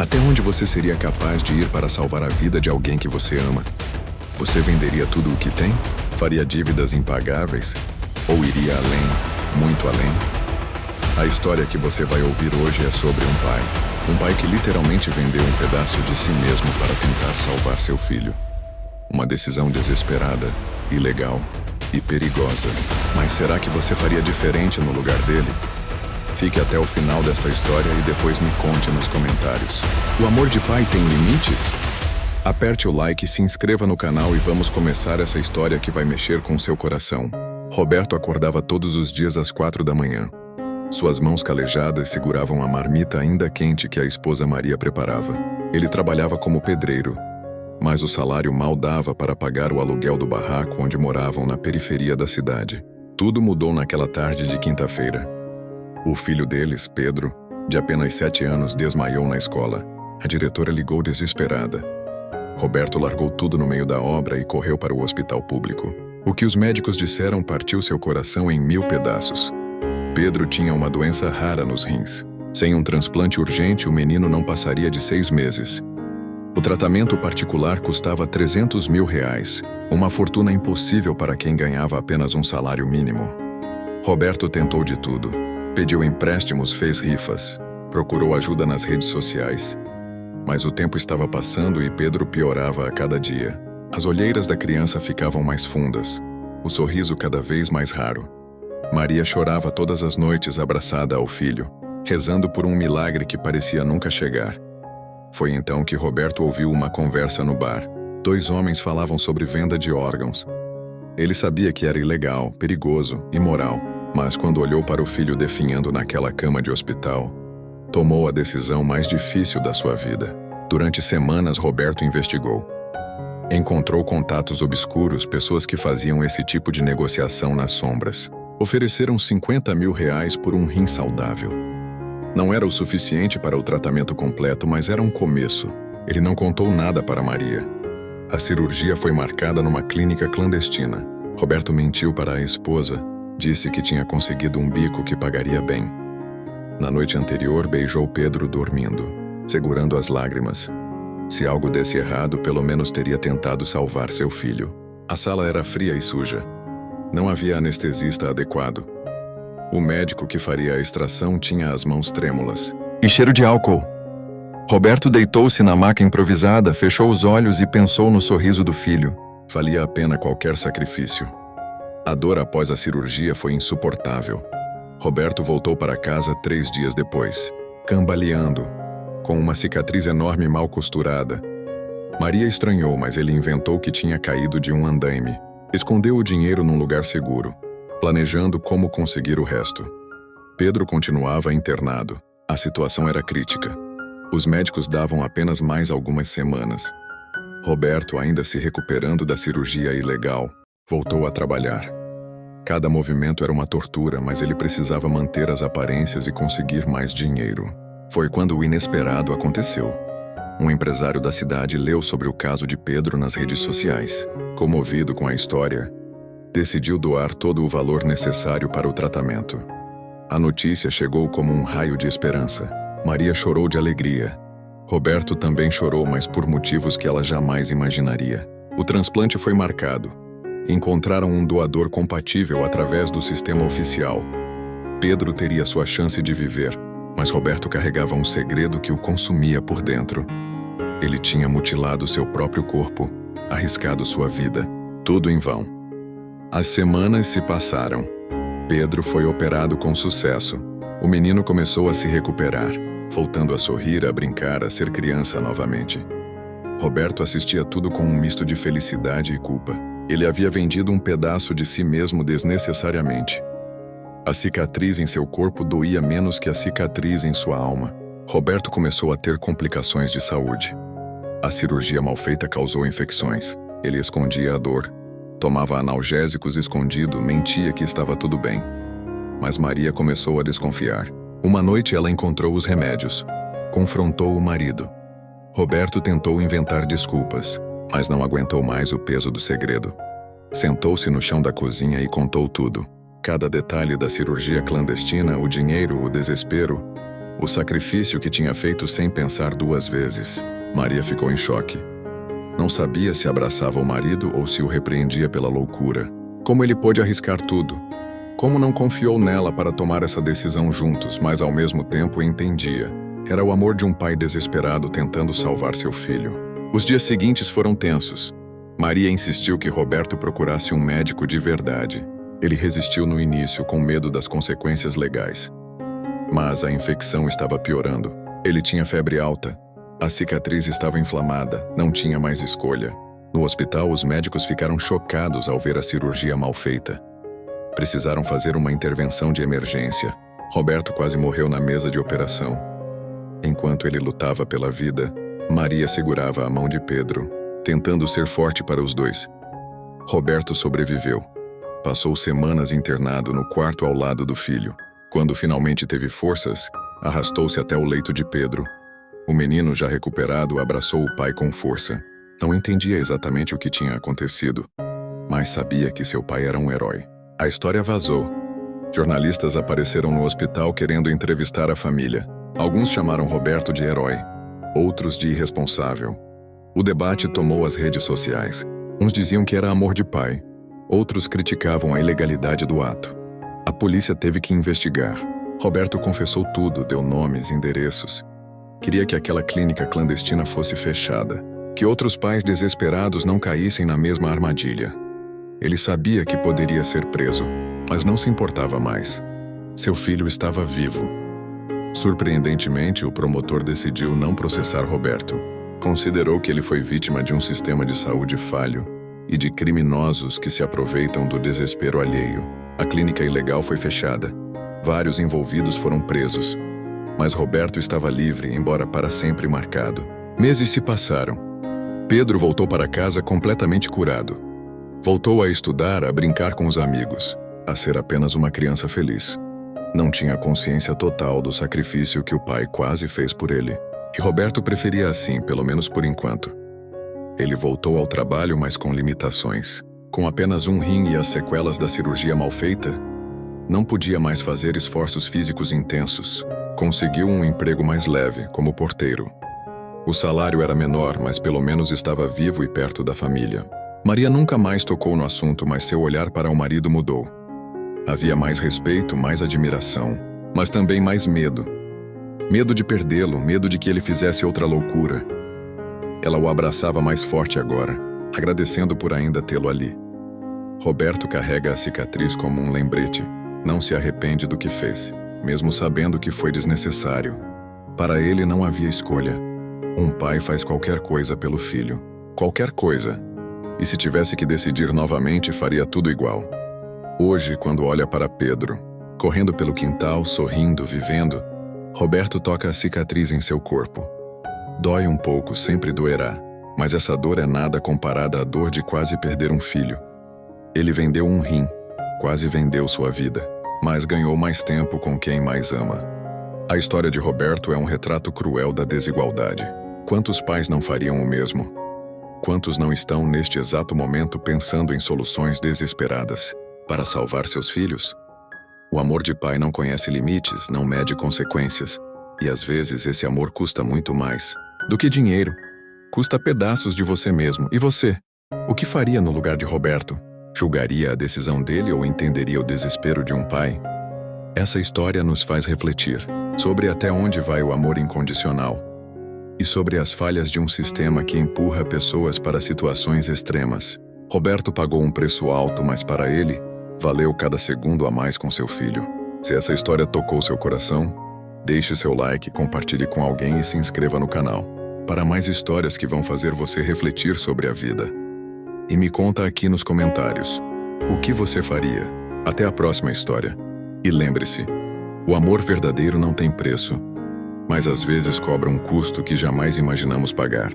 Até onde você seria capaz de ir para salvar a vida de alguém que você ama? Você venderia tudo o que tem? Faria dívidas impagáveis? Ou iria além, muito além? A história que você vai ouvir hoje é sobre um pai. Um pai que literalmente vendeu um pedaço de si mesmo para tentar salvar seu filho. Uma decisão desesperada, ilegal e perigosa. Mas será que você faria diferente no lugar dele? Fique até o final desta história e depois me conte nos comentários. O amor de pai tem limites? Aperte o like e se inscreva no canal e vamos começar essa história que vai mexer com seu coração. Roberto acordava todos os dias às 4 da manhã. Suas mãos calejadas seguravam a marmita ainda quente que a esposa Maria preparava. Ele trabalhava como pedreiro, mas o salário mal dava para pagar o aluguel do barraco onde moravam na periferia da cidade. Tudo mudou naquela tarde de quinta-feira. O filho deles, Pedro, de apenas 7 anos, desmaiou na escola. A diretora ligou desesperada. Roberto largou tudo no meio da obra e correu para o hospital público. O que os médicos disseram partiu seu coração em 1000 pedaços. Pedro tinha uma doença rara nos rins. Sem um transplante urgente, o menino não passaria de 6 meses. O tratamento particular custava R$300 mil, uma fortuna impossível para quem ganhava apenas um salário mínimo. Roberto tentou de tudo. Pediu empréstimos, fez rifas, procurou ajuda nas redes sociais. Mas o tempo estava passando e Pedro piorava a cada dia. As olheiras da criança ficavam mais fundas, o sorriso cada vez mais raro. Maria chorava todas as noites abraçada ao filho, rezando por um milagre que parecia nunca chegar. Foi então que Roberto ouviu uma conversa no bar. 2 homens falavam sobre venda de órgãos. Ele sabia que era ilegal, perigoso, imoral, mas quando olhou para o filho definhando naquela cama de hospital, tomou a decisão mais difícil da sua vida. Durante semanas, Roberto investigou. Encontrou contatos obscuros, pessoas que faziam esse tipo de negociação nas sombras. Ofereceram R$50 mil por um rim saudável. Não era o suficiente para o tratamento completo, mas era um começo. Ele não contou nada para Maria. A cirurgia foi marcada numa clínica clandestina. Roberto mentiu para a esposa, disse que tinha conseguido um bico que pagaria bem. Na noite anterior, beijou Pedro dormindo, segurando as lágrimas. Se algo desse errado, pelo menos teria tentado salvar seu filho. A sala era fria e suja. Não havia anestesista adequado. O médico que faria a extração tinha as mãos trêmulas. E cheiro de álcool. Roberto deitou-se na maca improvisada, fechou os olhos e pensou no sorriso do filho. Valia a pena qualquer sacrifício. A dor após a cirurgia foi insuportável. Roberto voltou para casa 3 dias depois, cambaleando, com uma cicatriz enorme mal costurada. Maria estranhou, mas ele inventou que tinha caído de um andaime. Escondeu o dinheiro num lugar seguro, planejando como conseguir o resto. Pedro continuava internado. A situação era crítica. Os médicos davam apenas mais algumas semanas. Roberto, ainda se recuperando da cirurgia ilegal, voltou a trabalhar. Cada movimento era uma tortura, mas ele precisava manter as aparências e conseguir mais dinheiro. Foi quando o inesperado aconteceu. Um empresário da cidade leu sobre o caso de Pedro nas redes sociais. Comovido com a história, decidiu doar todo o valor necessário para o tratamento. A notícia chegou como um raio de esperança. Maria chorou de alegria. Roberto também chorou, mas por motivos que ela jamais imaginaria. O transplante foi marcado. Encontraram um doador compatível através do sistema oficial. Pedro teria sua chance de viver, mas Roberto carregava um segredo que o consumia por dentro. Ele tinha mutilado seu próprio corpo, arriscado sua vida, tudo em vão. As semanas se passaram. Pedro foi operado com sucesso. O menino começou a se recuperar, voltando a sorrir, a brincar, a ser criança novamente. Roberto assistia tudo com um misto de felicidade e culpa. Ele havia vendido um pedaço de si mesmo desnecessariamente. A cicatriz em seu corpo doía menos que a cicatriz em sua alma. Roberto começou a ter complicações de saúde. A cirurgia mal feita causou infecções. Ele escondia a dor. Tomava analgésicos escondido, mentia que estava tudo bem. Mas Maria começou a desconfiar. Uma noite ela encontrou os remédios. Confrontou o marido. Roberto tentou inventar desculpas, mas não aguentou mais o peso do segredo. Sentou-se no chão da cozinha e contou tudo. Cada detalhe da cirurgia clandestina, o dinheiro, o desespero. O sacrifício que tinha feito sem pensar duas vezes. Maria ficou em choque. Não sabia se abraçava o marido ou se o repreendia pela loucura. Como ele pôde arriscar tudo? Como não confiou nela para tomar essa decisão juntos, mas ao mesmo tempo entendia. Era o amor de um pai desesperado tentando salvar seu filho. Os dias seguintes foram tensos. Maria insistiu que Roberto procurasse um médico de verdade. Ele resistiu no início, com medo das consequências legais. Mas a infecção estava piorando. Ele tinha febre alta. A cicatriz estava inflamada, não tinha mais escolha. No hospital, os médicos ficaram chocados ao ver a cirurgia mal feita. Precisaram fazer uma intervenção de emergência. Roberto quase morreu na mesa de operação. Enquanto ele lutava pela vida, Maria segurava a mão de Pedro, tentando ser forte para os dois. Roberto sobreviveu. Passou semanas internado no quarto ao lado do filho. Quando finalmente teve forças, arrastou-se até o leito de Pedro. O menino, já recuperado, abraçou o pai com força. Não entendia exatamente o que tinha acontecido, mas sabia que seu pai era um herói. A história vazou. Jornalistas apareceram no hospital querendo entrevistar a família. Alguns chamaram Roberto de herói, outros de irresponsável. O debate tomou as redes sociais. Uns diziam que era amor de pai, outros criticavam a ilegalidade do ato. A polícia teve que investigar. Roberto confessou tudo, deu nomes, endereços. Queria que aquela clínica clandestina fosse fechada, que outros pais desesperados não caíssem na mesma armadilha. Ele sabia que poderia ser preso, mas não se importava mais. Seu filho estava vivo. Surpreendentemente, o promotor decidiu não processar Roberto. Considerou que ele foi vítima de um sistema de saúde falho e de criminosos que se aproveitam do desespero alheio. A clínica ilegal foi fechada. Vários envolvidos foram presos. Mas Roberto estava livre, embora para sempre marcado. Meses se passaram. Pedro voltou para casa completamente curado. Voltou a estudar, a brincar com os amigos, a ser apenas uma criança feliz. Não tinha consciência total do sacrifício que o pai quase fez por ele. E Roberto preferia assim, pelo menos por enquanto. Ele voltou ao trabalho, mas com limitações. Com apenas um rim e as sequelas da cirurgia mal feita, não podia mais fazer esforços físicos intensos. Conseguiu um emprego mais leve, como porteiro. O salário era menor, mas pelo menos estava vivo e perto da família. Maria nunca mais tocou no assunto, mas seu olhar para o marido mudou. Havia mais respeito, mais admiração, mas também mais medo. Medo de perdê-lo, medo de que ele fizesse outra loucura. Ela o abraçava mais forte agora, agradecendo por ainda tê-lo ali. Roberto carrega a cicatriz como um lembrete. Não se arrepende do que fez, mesmo sabendo que foi desnecessário. Para ele não havia escolha. Um pai faz qualquer coisa pelo filho. Qualquer coisa. E se tivesse que decidir novamente, faria tudo igual. Hoje, quando olha para Pedro, correndo pelo quintal, sorrindo, vivendo, Roberto toca a cicatriz em seu corpo. Dói um pouco, sempre doerá, mas essa dor é nada comparada à dor de quase perder um filho. Ele vendeu um rim, quase vendeu sua vida, mas ganhou mais tempo com quem mais ama. A história de Roberto é um retrato cruel da desigualdade. Quantos pais não fariam o mesmo? Quantos não estão neste exato momento pensando em soluções desesperadas para salvar seus filhos? O amor de pai não conhece limites, não mede consequências. E às vezes esse amor custa muito mais do que dinheiro. Custa pedaços de você mesmo. E você? O que faria no lugar de Roberto? Julgaria a decisão dele ou entenderia o desespero de um pai? Essa história nos faz refletir sobre até onde vai o amor incondicional e sobre as falhas de um sistema que empurra pessoas para situações extremas. Roberto pagou um preço alto, mas para ele, valeu cada segundo a mais com seu filho. Se essa história tocou seu coração, deixe seu like, compartilhe com alguém e se inscreva no canal para mais histórias que vão fazer você refletir sobre a vida. E me conta aqui nos comentários o que você faria. Até a próxima história. E lembre-se, o amor verdadeiro não tem preço, mas às vezes cobra um custo que jamais imaginamos pagar.